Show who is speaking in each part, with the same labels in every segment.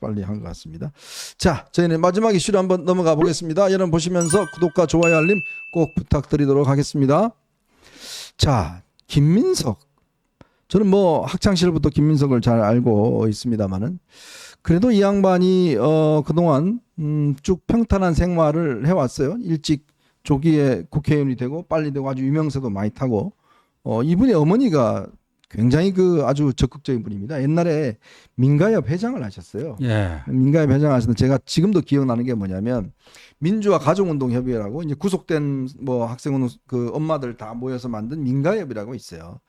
Speaker 1: 빨리 한 것 같습니다. 자, 저희는 마지막 이슈로 한번 넘어가 보겠습니다. 여러분 보시면서 구독과 좋아요 알림 꼭 부탁드리도록 하겠습니다. 자, 김민석. 저는 뭐 학창 시절부터 김민석을 잘 알고 있습니다만은 그래도 이 양반이 그동안 쭉 평탄한 생활을 해왔어요. 일찍 조기에 국회의원이 되고 빨리 되고 아주 유명세도 많이 타고 이분의 어머니가 굉장히 그 아주 적극적인 분입니다. 옛날에 민가협 회장을 하셨어요.
Speaker 2: 예.
Speaker 1: 민가협 회장 하셨는데 제가 지금도 기억나는 게 뭐냐면 민주화 가족운동협의회라고 이제 구속된 뭐 학생운 그 엄마들 다 모여서 만든 민가협이라고 있어요.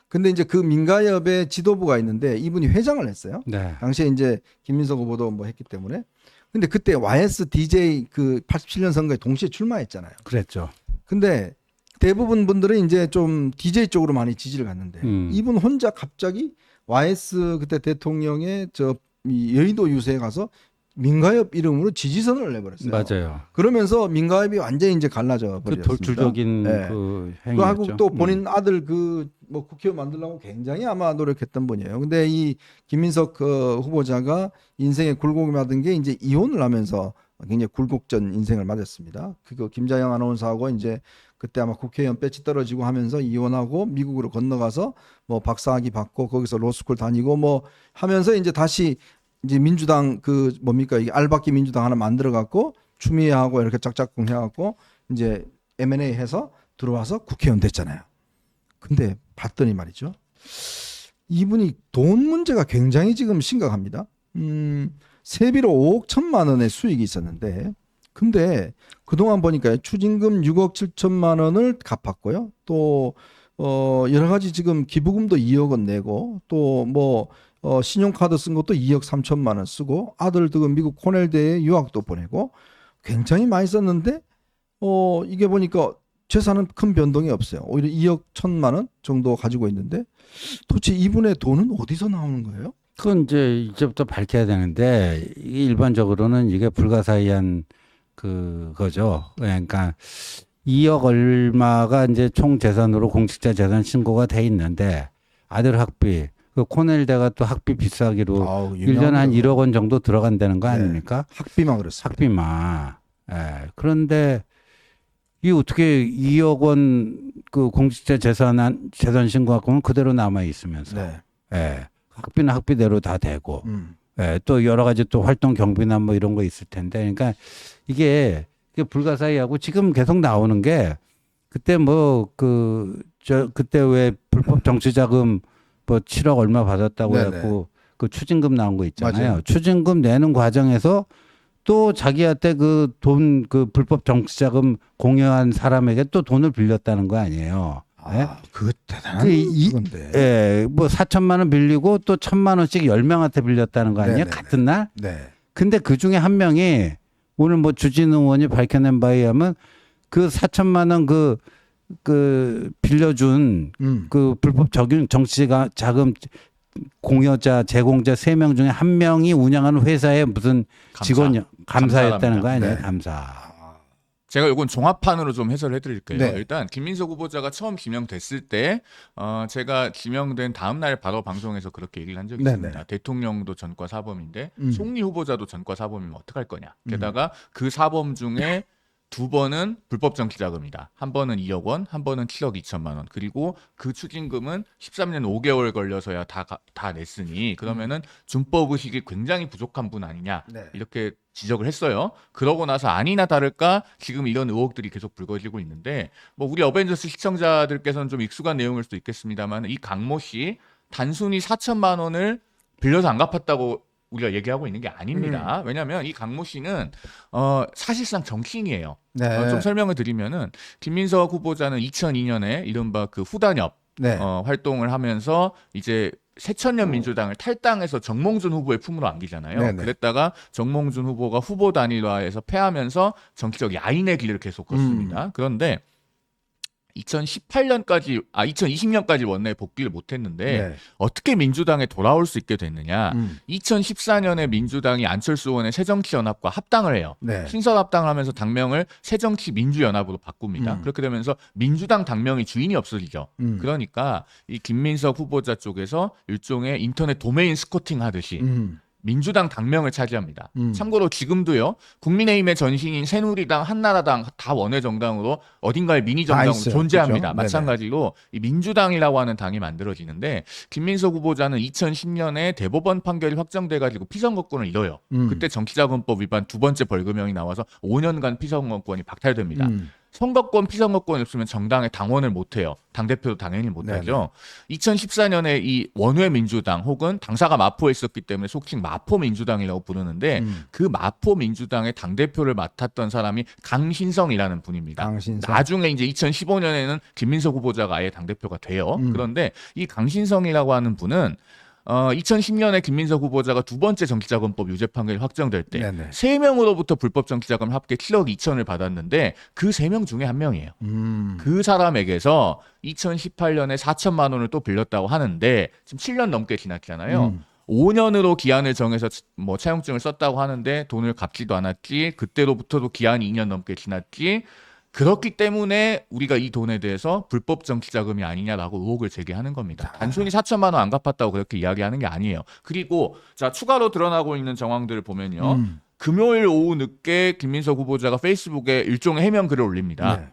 Speaker 1: 근데 이제 그 민가협의 지도부가 있는데 이분이 회장을 했어요.
Speaker 2: 네.
Speaker 1: 당시에 이제 김민석 후보도 뭐 했기 때문에. 근데 그때 YS DJ 그 87년 선거에 동시에 출마했잖아요.
Speaker 2: 그랬죠.
Speaker 1: 근데 대부분 분들은 이제 좀 DJ 쪽으로 많이 지지를 갔는데 이분 혼자 갑자기 YS 그때 대통령의 이 여의도 유세에 가서 민가협 이름으로 지지선을 내버렸어요.
Speaker 2: 맞아요.
Speaker 1: 그러면서 민가협이 완전히 이제 갈라져
Speaker 2: 그
Speaker 1: 버렸습니다.
Speaker 2: 돌출적인
Speaker 1: 네.
Speaker 2: 그
Speaker 1: 그거 하고
Speaker 2: 행위였죠.
Speaker 1: 또 본인 아들 그 뭐 국회의원 만들려고 굉장히 아마 노력했던 분이에요. 근데 이 김민석 그 후보자가 인생의 굴곡을 맞은 게 이제 이혼을 하면서 굉장히 굴곡전 인생을 맞았습니다. 그거 김자영 아나운서하고 이제 그때 아마 국회의원 배치 떨어지고 하면서 이혼하고 미국으로 건너가서 뭐 박사학위 받고 거기서 로스쿨 다니고 뭐 하면서 이제 다시 이제 민주당 그 뭡니까 이게 알박기 민주당 하나 만들어 갖고 추미애하고 이렇게 짝짝꿍 해갖고 이제 M&A 해서 들어와서 국회의원 됐잖아요. 근데 봤더니 말이죠. 이분이 돈 문제가 굉장히 지금 심각합니다. 세비로 5억 1천만 원의 수익이 있었는데 근데 그동안 보니까 추징금 6억 7천만 원을 갚았고요. 또 여러 가지 지금 기부금도 2억 원 내고 또 뭐 신용카드 쓴 것도 2억 3천만 원 쓰고 아들 그 미국 코넬대에 유학도 보내고 굉장히 많이 썼는데 이게 보니까 재산은 큰 변동이 없어요. 오히려 2억 1천만 원 정도 가지고 있는데 도대체 이분의 돈은 어디서 나오는 거예요?
Speaker 2: 그건 이제부터 밝혀야 되는데 이게 일반적으로는 이게 불가사의한 그거죠. 그러니까 2억 얼마가 이제 총 재산으로 공직자 재산 신고가 돼 있는데 아들 학비 그 코넬대가 또 학비 비싸기로 1년에 한 1억 원 정도 들어간다는 거 아닙니까?
Speaker 1: 네, 학비만 그렇습니다.
Speaker 2: 학비만. 예. 그런데 이 어떻게 2억 원 그 공직자 재산 신고하고는 그대로 남아 있으면서
Speaker 1: 네.
Speaker 2: 예. 학비는 학비대로 다 되고 예. 또 여러 가지 또 활동 경비나 뭐 이런 거 있을 텐데 그러니까 이게 불가사의하고 지금 계속 나오는 게 그때 뭐 그때 왜 불법 정치자금 뭐 7억 얼마 받았다고 해갖고 그 추징금 나온 거 있잖아요.
Speaker 1: 맞아요.
Speaker 2: 추징금 내는 과정에서 또 자기한테 그 돈 그 불법 정치자금 공여한 사람에게 또 돈을 빌렸다는 거 아니에요. 네?
Speaker 1: 그거 대단한 건데.
Speaker 2: 예, 뭐 4천만 원 빌리고 또 1,000만 원씩 10명한테 빌렸다는 거 아니에요?
Speaker 1: 네네네.
Speaker 2: 같은 날?
Speaker 1: 네.
Speaker 2: 근데 그 중에 한 명이 오늘 뭐 주진우 의원이 밝혀낸 바에 의하면 그 4천만 원 그 빌려준 그 불법 정치가 자금 공여자 제공자 3명 중에 1명이 운영하는 회사의 무슨 직원 감사였다는 거 아니에요?
Speaker 1: 네.
Speaker 2: 감사.
Speaker 3: 제가 이건 종합판으로 좀 해설을 해드릴게요.
Speaker 1: 네.
Speaker 3: 일단 김민석 후보자가 처음 지명됐을 때 제가 지명된 다음 날 바로 방송에서 그렇게 얘기를 한 적이
Speaker 1: 네네.
Speaker 3: 있습니다. 대통령도 전과 사범인데
Speaker 1: 음.
Speaker 3: 총리 후보자도 전과 사범이면 어떡할 거냐. 게다가 그 사범 중에 2번은 불법 정치자금이다. 한 번은 2억 원, 한 번은 7억 2천만 원. 그리고 그 추징금은 13년 5개월 걸려서야 다 냈으니 그러면은 준법 의식이 굉장히 부족한 분 아니냐.
Speaker 1: 네.
Speaker 3: 이렇게 지적을 했어요. 그러고 나서 아니나 다를까 지금 이런 의혹들이 계속 불거지고 있는데 뭐 우리 어벤져스 시청자들께서는 좀 익숙한 내용일 수도 있겠습니다만 이 강모 씨 단순히 4천만 원을 빌려서 안 갚았다고 우리가 얘기하고 있는 게 아닙니다. 왜냐하면 이 강모 씨는 사실상 정치인이에요.
Speaker 1: 네.
Speaker 3: 좀 설명을 드리면은 김민석 후보자는 2002년에 이른바 그 후단협
Speaker 1: 네.
Speaker 3: 활동을 하면서 이제 새천년 민주당을 탈당해서 정몽준 후보의 품으로 안기잖아요.
Speaker 1: 네네.
Speaker 3: 그랬다가 정몽준 후보가 후보 단일화에서 패하면서 정치적 야인의 길을 계속 걷습니다. 그런데 2020년까지 원내에 복귀를 못했는데
Speaker 1: 네.
Speaker 3: 어떻게 민주당에 돌아올 수 있게 됐느냐. 2014년에 민주당이 안철수 의원의 새정치연합과 합당을 해요.
Speaker 1: 네.
Speaker 3: 신설합당을 하면서 당명을 새정치민주연합으로 바꿉니다. 그렇게 되면서 민주당 당명이 주인이 없어지죠. 그러니까 이 김민석 후보자 쪽에서 일종의 인터넷 도메인 스쿼팅 하듯이 민주당 당명을 차지합니다.
Speaker 1: 음.
Speaker 3: 참고로 지금도요. 국민의힘의 전신인 새누리당, 한나라당 다 원외 정당으로 어딘가에 미니
Speaker 1: 다
Speaker 3: 정당으로
Speaker 1: 있어요.
Speaker 3: 존재합니다.
Speaker 1: 그죠?
Speaker 3: 마찬가지로 이 민주당이라고 하는 당이 만들어지는데 김민석 후보자는 2010년에 대법원 판결이 확정돼가지고 피선거권을 잃어요. 그때 정치자금법 위반 두 번째 벌금형이 나와서 5년간 피선거권이 박탈됩니다. 선거권, 피선거권이 없으면 정당에 당원을 못해요. 당대표도 당연히 못하죠. 2014년에 이 원외 민주당 혹은 당사가 마포에 있었기 때문에 속칭 마포민주당이라고 부르는데 그 마포민주당의 당대표를 맡았던 사람이 강신성이라는 분입니다.
Speaker 1: 강신성.
Speaker 3: 나중에 이제 2015년에는 김민석 후보자가 아예 당대표가 돼요. 그런데 이 강신성이라고 하는 분은 2010년에 김민석 후보자가 두 번째 정치자금법 유죄 판결이 확정될 때
Speaker 1: 네네.
Speaker 3: 3명으로부터 불법 정치자금 합계 7억 2천을 받았는데 그 3명 중에 한 명이에요. 그 사람에게서 2018년에 4천만 원을 또 빌렸다고 하는데 지금 7년 넘게 지났잖아요. 5년으로 기한을 정해서 뭐 차용증을 썼다고 하는데 돈을 갚지도 않았지. 그때로부터도 기한이 2년 넘게 지났지. 그렇기 때문에 우리가 이 돈에 대해서 불법 정치자금이 아니냐라고 의혹을 제기하는 겁니다. 단순히 4천만 원 안 갚았다고 그렇게 이야기하는 게 아니에요. 그리고 자 추가로 드러나고 있는 정황들을 보면요. 금요일 오후 늦게 김민석 후보자가 페이스북에 일종의 해명 글을 올립니다.
Speaker 1: 네.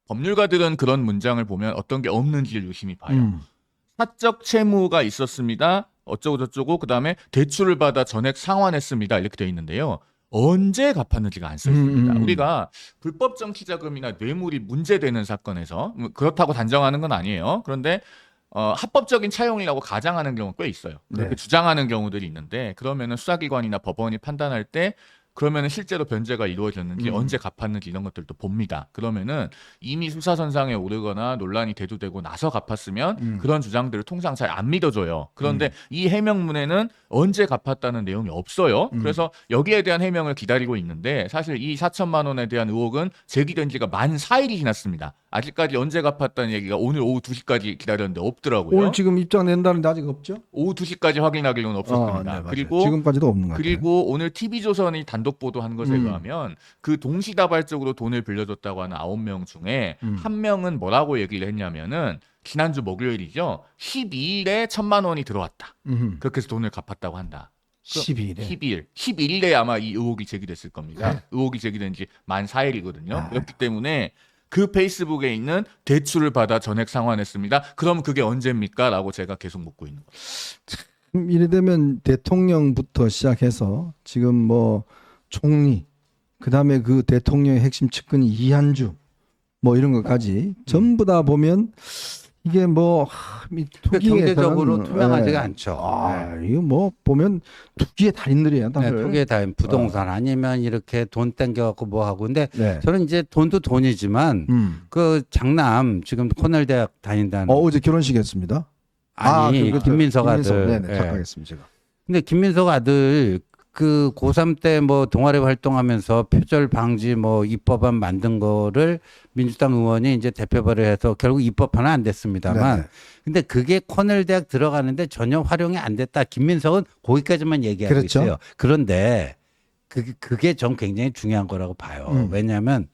Speaker 3: 법률가들은 그런 문장을 보면 어떤 게 없는지를 유심히 봐요. 사적 채무가 있었습니다. 어쩌고 저쩌고 그다음에 대출을 받아 전액 상환했습니다. 이렇게 돼 있는데요. 언제 갚았는지가 안 써 있습니다. 우리가 불법 정치자금이나 뇌물이 문제되는 사건에서 그렇다고 단정하는 건 아니에요. 그런데 합법적인 차용이라고 가장하는 경우가 꽤 있어요. 그렇게
Speaker 1: 네.
Speaker 3: 주장하는 경우들이 있는데 그러면은 수사기관이나 법원이 판단할 때 그러면은 실제로 변제가 이루어졌는지 언제 갚았는지 이런 것들도 봅니다. 그러면은 이미 수사선상에 오르거나 논란이 대두되고 나서 갚았으면 그런 주장들을 통상 잘 안 믿어줘요. 그런데 이 해명문에는 언제 갚았다는 내용이 없어요. 그래서 여기에 대한 해명을 기다리고 있는데 사실 이 4천만 원에 대한 의혹은 제기된 지가 만 4일이 지났습니다. 아직까지 언제 갚았다는 얘기가 오늘 오후 2시까지 기다렸는데 없더라고요.
Speaker 1: 오늘 지금 입장 낸다는데 아직 없죠?
Speaker 3: 오후 2시까지 확인하기로는 없었습니다.
Speaker 1: 네, 맞아요.
Speaker 3: 그리고
Speaker 1: 지금까지도 없는 것 같아요.
Speaker 3: 그리고 오늘 TV조선이 단독 보도한 것에 의하면 그 동시다발적으로 돈을 빌려줬다고 하는 9명 중에 한 명은 뭐라고 얘기를 했냐면은 지난주 목요일이죠. 12일에 1,000만 원이 들어왔다. 그렇게 해서 돈을 갚았다고 한다.
Speaker 1: 12일에.
Speaker 3: 11일에 아마 이 의혹이 제기됐을 겁니다. 의혹이 제기된 지 만 4일이거든요. 그렇기 때문에 그 페이스북에 있는 대출을 받아 전액 상환했습니다. 그럼 그게 언제입니까? 라고 제가 계속 묻고 있는 거예요.
Speaker 1: 이래 되면 대통령부터 시작해서 지금 뭐 총리, 그다음에 그 대통령의 핵심 측근이 이한주 뭐 이런 것까지 전부 다 보면 이게 뭐
Speaker 2: 경제적으로 투명하지가 않죠.
Speaker 1: 이거 뭐 보면 투기의 달인들이에요,
Speaker 2: 네,
Speaker 1: 다들.
Speaker 2: 그게 다 부동산 아니면 이렇게 돈 땡겨갖고 뭐 하고. 근데
Speaker 1: 네.
Speaker 2: 저는 이제 돈도 돈이지만 그 장남 지금 코넬 대학 다닌다는.
Speaker 1: 어제 결혼식 했습니다.
Speaker 2: 아니 김민석 아들.
Speaker 1: 네네,
Speaker 2: 예.
Speaker 1: 착각했습니다 제가.
Speaker 2: 근데 김민석 아들 그 고3 때 뭐 동아리 활동하면서 표절 방지 뭐 입법안 만든 거를 민주당 의원이 이제 대표 발의해서 결국 입법화는 안 됐습니다만.
Speaker 1: 네네.
Speaker 2: 근데 그게 코넬 대학 들어가는데 전혀 활용이 안 됐다. 김민석은 거기까지만 얘기하고
Speaker 1: 그렇죠.
Speaker 2: 있어요. 그런데 그게 전 굉장히 중요한 거라고 봐요. 왜냐하면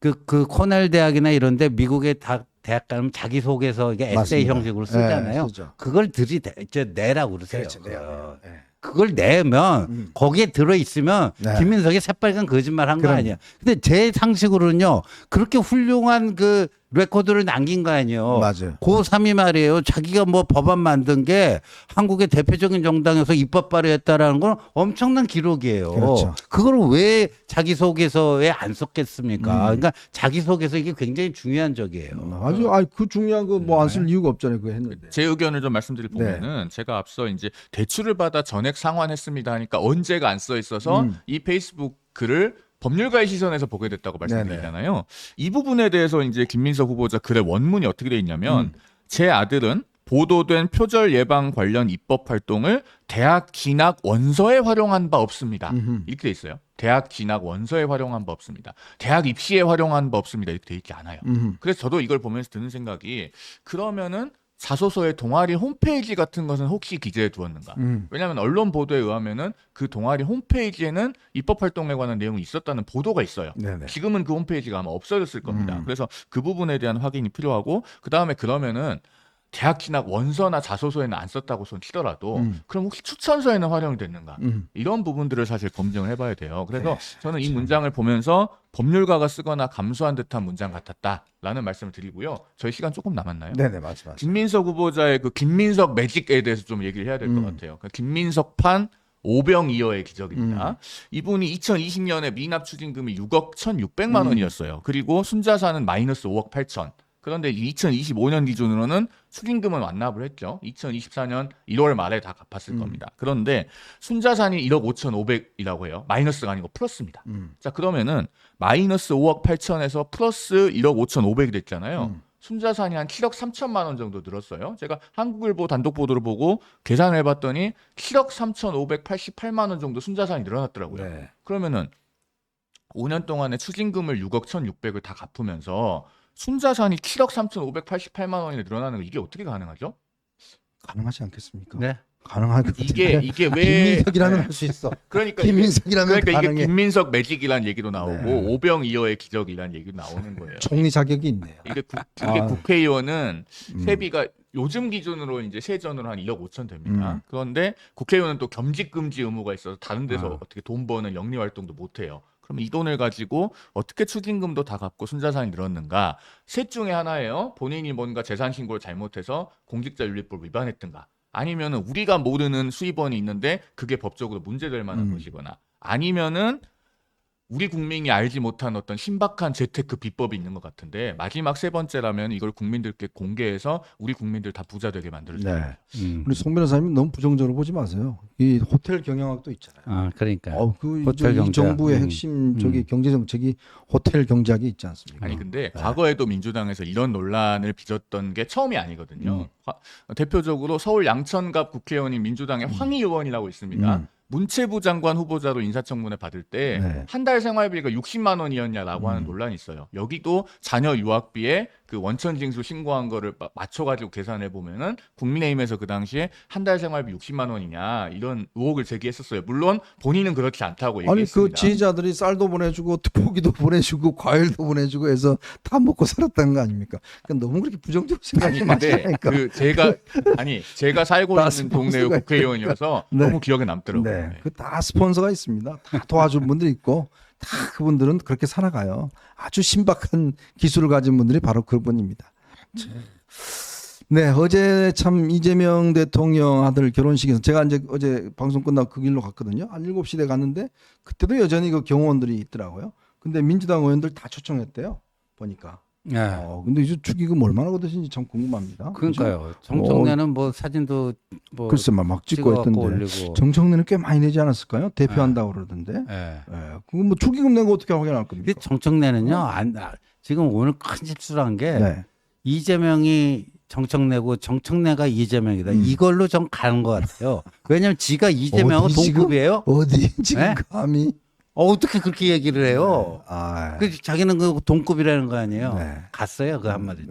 Speaker 2: 그 코넬 대학이나 이런데 미국의 대학 가면 자기소개서 이게 에세이
Speaker 1: 맞습니다.
Speaker 2: 형식으로 쓰잖아요.
Speaker 1: 네, 쓰죠.
Speaker 2: 그걸 내라고 그러세요.
Speaker 1: 그렇죠. 네.
Speaker 2: 그걸 내면 거기에 들어있으면
Speaker 1: 네.
Speaker 2: 김민석이 새빨간 거짓말 한 거
Speaker 1: 그럼요.
Speaker 2: 아니야. 근데 제 상식으로는요. 그렇게 훌륭한 그 레코드를 남긴 거 아니에요.
Speaker 1: 맞아요.
Speaker 2: 고3이 말이에요. 자기가 뭐 법안 만든 게 한국의 대표적인 정당에서 입법 발의했다라는 건 엄청난 기록이에요.
Speaker 1: 그렇죠.
Speaker 2: 그걸 왜 자기소개서에 안 썼겠습니까? 그러니까 자기소개서 이게 굉장히 중요한 적이에요.
Speaker 1: 아주 그 중요한 거 뭐 안 쓸 이유가 없잖아요. 그거 했는데.
Speaker 3: 제 의견을 좀 말씀드릴 보면은 제가 앞서 이제 대출을 받아 전액 상환했습니다 하니까 언제가 안 써 있어서 이 페이스북 글을 법률가의 시선에서 보게 됐다고 말씀드리잖아요. 이 부분에 대해서 이제 김민석 후보자 글의 원문이 어떻게 돼 있냐면 제 아들은 보도된 표절 예방 관련 입법 활동을 대학 진학 원서에 활용한 바 없습니다. 이렇게 돼 있어요. 대학 진학 원서에 활용한 바 없습니다. 대학 입시에 활용한 바 없습니다. 이렇게 돼 있지 않아요. 그래서 저도 이걸 보면서 드는 생각이 그러면은 자소서의 동아리 홈페이지 같은 것은 혹시 기재해 두었는가? 왜냐하면 언론 보도에 의하면은 그 동아리 홈페이지에는 입법 활동에 관한 내용이 있었다는 보도가 있어요.
Speaker 1: 네네.
Speaker 3: 지금은 그 홈페이지가 아마 없어졌을 겁니다. 그래서 그 부분에 대한 확인이 필요하고 그 다음에 그러면은 대학 진학 원서나 자소서에는 안 썼다고 손 치더라도 그럼 혹시 추천서에는 활용이 됐는가? 이런 부분들을 사실 검증을 해봐야 돼요. 그래서 저는 이 문장을 보면서 법률가가 쓰거나 감수한 듯한 문장 같았다라는 말씀을 드리고요. 저희 시간 조금 남았나요?
Speaker 1: 네네 맞습니다.
Speaker 3: 김민석 후보자의 그 김민석 매직에 대해서 좀 얘기를 해야 될 것 같아요. 그러니까 김민석판 오병이어의 기적입니다. 이분이 2020년에 미납 추징금이 6억 1,600만 원이었어요. 그리고 순자산은 마이너스 5억 8천. 그런데 2025년 기준으로는 추징금은 완납을 했죠. 2024년 1월 말에 다 갚았을 겁니다. 그런데 순자산이 1억 5,500이라고 해요. 마이너스가 아니고 플러스입니다. 자, 그러면은 마이너스 5억 8천에서 플러스 1억 5,500이 됐잖아요. 순자산이 한 7억 3천만 원 정도 늘었어요. 제가 한국일보 단독 보도를 보고 계산을 해봤더니 7억 3,588만 원 정도 순자산이 늘어났더라고요.
Speaker 1: 네.
Speaker 3: 그러면은 5년 동안에 추징금을 6억 1,600을 다 갚으면서 순자산이 7억 3,588만 원이 늘어나는 거 이게 어떻게 가능하죠?
Speaker 1: 가능하지 않겠습니까?
Speaker 2: 네.
Speaker 1: 가능할 것
Speaker 3: 이게
Speaker 1: 같은데.
Speaker 3: 이게 왜
Speaker 1: 김민석이라면 할 수 있어.
Speaker 3: 그러니까
Speaker 1: 김민석이라면
Speaker 3: 이게
Speaker 1: 가능해.
Speaker 3: 김민석 매직이라는 얘기도 나오고
Speaker 1: 네.
Speaker 3: 오병이어의 기적이라는 얘기도 나오는 거예요.
Speaker 1: 총리 자격이 있네요.
Speaker 3: 이게
Speaker 1: 아.
Speaker 3: 국회의원은 세비가 요즘 기준으로 이제 세전으로 한 1억 5천 됩니다. 그런데 국회의원은 또 겸직 금지 의무가 있어서 다른 데서 어떻게 돈 버는 영리 활동도 못 해요. 그럼 이 돈을 가지고 어떻게 추징금도 다 갚고 순자산이 늘었는가? 셋 중에 하나예요. 본인이 뭔가 재산 신고를 잘못해서 공직자윤리법 위반했든가. 아니면은 우리가 모르는 수입원이 있는데 그게 법적으로 문제될 만한 것이거나 아니면은 우리 국민이 알지 못한 어떤 신박한 재테크 비법이 있는 것 같은데 마지막 세 번째라면 이걸 국민들께 공개해서 우리 국민들 다 부자 되게 만들어야 돼요.
Speaker 1: 네. 우리 송 변호사님 너무 부정적으로 보지 마세요. 이 호텔 경영학도 있잖아요.
Speaker 2: 아, 그러니까.
Speaker 1: 그
Speaker 2: 호텔
Speaker 1: 이
Speaker 2: 경제학.
Speaker 1: 정부의 핵심 저기 경제 정책이 호텔 경제학이 있지 않습니까?
Speaker 3: 아니 근데 과거에도 민주당에서 이런 논란을 빚었던 게 처음이 아니거든요. 대표적으로 서울 양천갑 국회의원인 민주당의 황희 의원이라고 있습니다. 문체부 장관 후보자로 인사청문회 받을 때
Speaker 1: 네.
Speaker 3: 한 달 생활비가 60만 원이었냐라고 하는 논란이 있어요. 여기도 자녀 유학비에 그 원천징수 신고한 거를 맞춰가지고 계산해 보면은 국민의힘에서 그 당시에 한 달 생활비 60만 원이냐 이런 의혹을 제기했었어요. 물론 본인은 그렇지 않다고
Speaker 1: 아니
Speaker 3: 얘기했습니다.
Speaker 1: 그 지지자들이 쌀도 보내주고 고기도 보내주고 과일도 보내주고 해서 다 먹고 살았다는 거 아닙니까? 그러니까 너무 그렇게 부정적으로 생각하지
Speaker 3: 근데
Speaker 1: 마시라니까.
Speaker 3: 그 제가 살고
Speaker 1: 다
Speaker 3: 있는 동네
Speaker 1: 스폰서가
Speaker 3: 국회의원이어서
Speaker 1: 네.
Speaker 3: 너무 기억에 남더라고요.
Speaker 1: 네,
Speaker 3: 네.
Speaker 1: 그 다 스폰서가 있습니다. 다 도와준 분들이 있고 다 그분들은 그렇게 살아가요. 아주 신박한 기술을 가진 분들이 바로 그분입니다. 네, 어제 참 이재명 대통령 아들 결혼식에서 제가 이제 어제 방송 끝나고 그 길로 갔거든요. 한 7시대 갔는데 그때도 여전히 그 경호원들이 있더라고요. 근데 민주당 의원들 다 초청했대요. 보니까.
Speaker 2: 네.
Speaker 1: 근데 이제 축의금 얼마나 거드신지 참 궁금합니다.
Speaker 2: 그러니까요. 정청래는 뭐 사진도 뭐
Speaker 1: 글쎄 막 찍고
Speaker 2: 찍어갖고
Speaker 1: 했던데.
Speaker 2: 올리고.
Speaker 1: 정청래는 꽤 많이 내지 않았을까요? 대표한다고 그러던데.
Speaker 2: 예.
Speaker 1: 그거 뭐 축의금 낸 거 어떻게 확인할 겁니까?
Speaker 2: 근데 정청래는요. 지금 오늘 큰 실수한 게
Speaker 1: 네.
Speaker 2: 이재명이 정청래고 정청래가 이재명이다. 이걸로 좀 가는 것 같아요. 왜냐하면 지가 이재명은
Speaker 1: 어디 지금?
Speaker 2: 동급이에요.
Speaker 1: 어디 지금
Speaker 2: 네?
Speaker 1: 감히?
Speaker 2: 어떻게 그렇게 얘기를 해요?
Speaker 1: 아,
Speaker 2: 그 자기는 그 동급이라는 거 아니에요.
Speaker 1: 네.
Speaker 2: 갔어요 그 한마디.